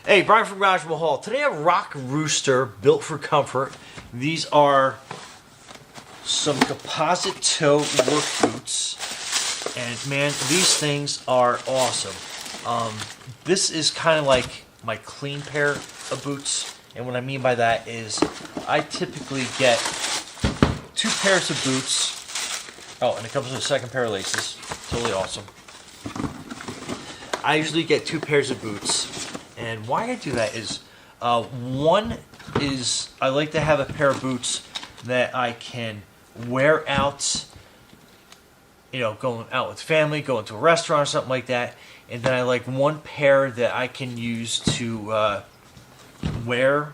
Hey, Brian from Garage Mahal. Today I have Rock Rooster built for comfort. These are some composite toe work boots. And man, these things are awesome. This is kind of like my clean pair of boots. And what I mean by that is I typically get 2 pairs of boots. Oh, and it comes with a second pair of laces. Totally awesome. I usually get 2 pairs of boots. And why I do that is, one is I like to have a pair of boots that I can wear out, you know, going out with family, going to a restaurant or something like that. And then I like one pair that I can use to wear,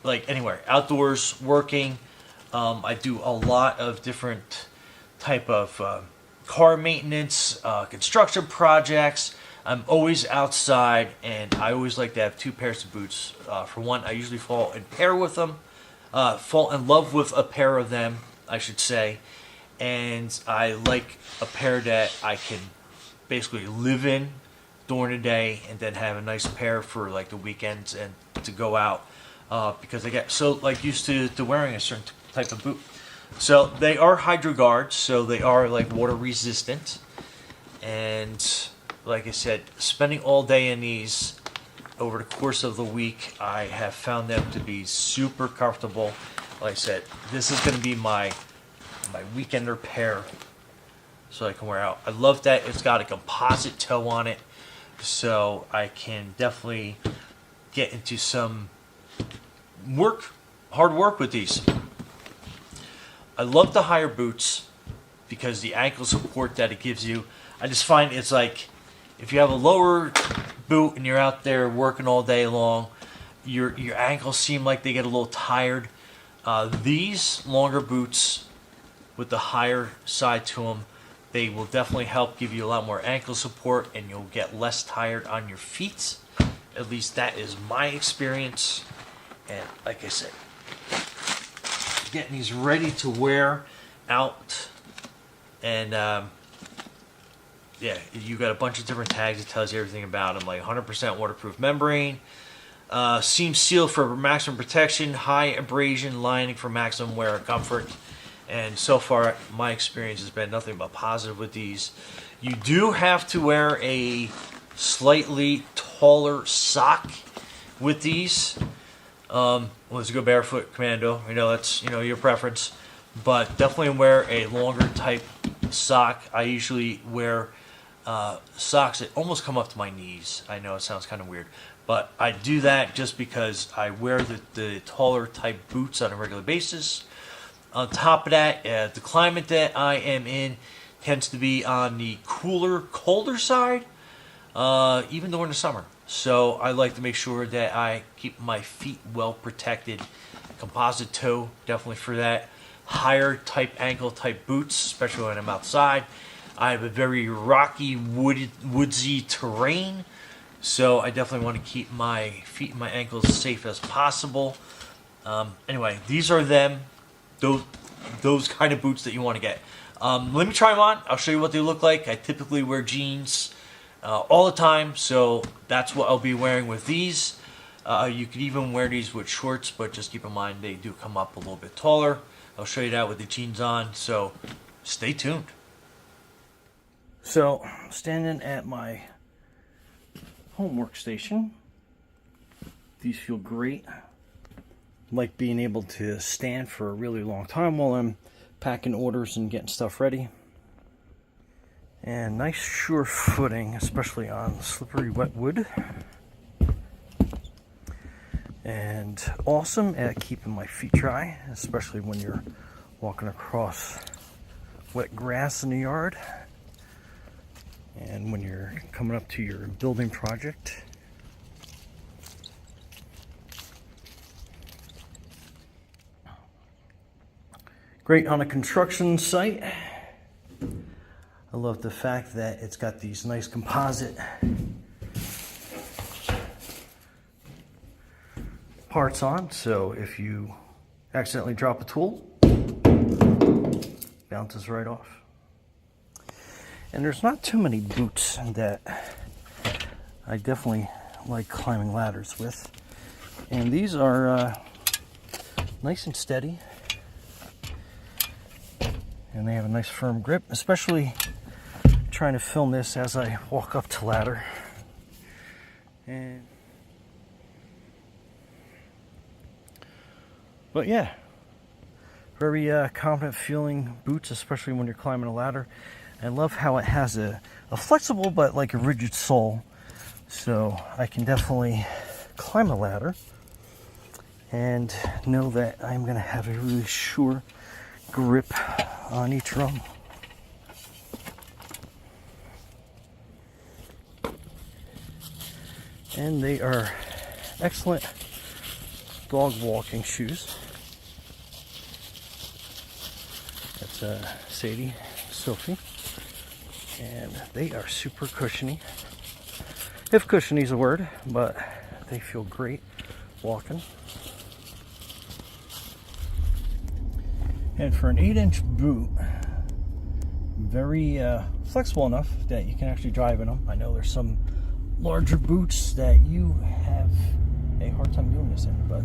like anywhere, outdoors, working. I do a lot of different type of car maintenance, construction projects. I'm always outside, and I always like to have 2 pairs of boots. For one, I usually fall in love with a pair of them, I should say. And I like a pair that I can basically live in during the day, and then have a nice pair for like the weekends and to go out, because I get so like used to wearing a certain type of boot. So they are Hydro Guards, so they are like water resistant, and like I said, spending all day in these over the course of the week, I have found them to be super comfortable. Like I said, this is going to be my weekender pair, so I can wear out. I love that it's got a composite toe on it, so I can definitely get into some hard work with these. I love the higher boots because the ankle support that it gives you. I just find it's like, if you have a lower boot and you're out there working all day long, your ankles seem like they get a little tired. These longer boots with the higher side to them, they will definitely help give you a lot more ankle support, and you'll get less tired on your feet. At least that is my experience. And like I said, getting these ready to wear out, and yeah, you got a bunch of different tags that tells you everything about them, like 100% waterproof membrane, seam seal for maximum protection, high abrasion lining for maximum wear and comfort. And so far, my experience has been nothing but positive with these. You do have to wear a slightly taller sock with these. Let's go barefoot commando. I know that's, your preference, but definitely wear a longer type sock. I usually wear socks that almost come up to my knees. I know it sounds kind of weird, but I do that just because I wear the taller type boots on a regular basis. On top of that, the climate that I am in tends to be on the cooler, colder side, even during the summer. So I like to make sure that I keep my feet well protected. Composite toe, definitely for that. Higher type ankle type boots, especially when I'm outside. I have a very rocky, woodsy terrain, so I definitely want to keep my feet and my ankles safe as possible. Anyway, these are them. Those kind of boots that you want to get. Let me try them on. I'll show you what they look like. I typically wear jeans all the time, so that's what I'll be wearing with these. You could even wear these with shorts, but just keep in mind they do come up a little bit taller. I'll show you that with the jeans on, so stay tuned. So, standing at my home workstation, these feel great. Like being able to stand for a really long time while I'm packing orders and getting stuff ready. And nice sure footing, especially on slippery wet wood. And awesome at keeping my feet dry, especially when you're walking across wet grass in the yard. And when you're coming up to your building project. Great on a construction site. I love the fact that it's got these nice composite parts on, so if you accidentally drop a tool, bounces right off. And there's not too many boots that I definitely like climbing ladders with. And these are nice and steady. And they have a nice firm grip, especially trying to film this as I walk up the ladder. But yeah, very confident feeling boots, especially when you're climbing a ladder. I love how it has a flexible but like a rigid sole, so I can definitely climb a ladder and know that I'm going to have a really sure grip on each rung. And they are excellent dog walking shoes. That's Sadie, Sophie, and they are super cushiony. If cushiony is a word, but they feel great walking. And for an 8-inch boot, very flexible enough that you can actually drive in them. I know there's some larger boots that you have a hard time doing this in, but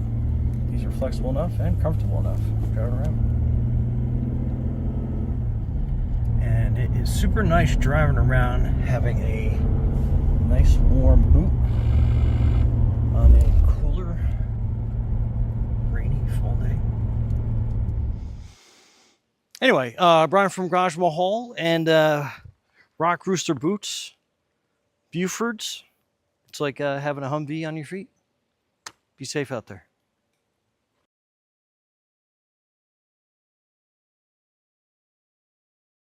these are flexible enough and comfortable enough to drive around. And it is super nice driving around having a nice warm boot on a cooler, rainy fall day. Anyway, Brian from Garage Mahal and Rock Rooster Boots, Beaufort's. It's like having a Humvee on your feet. Be safe out there.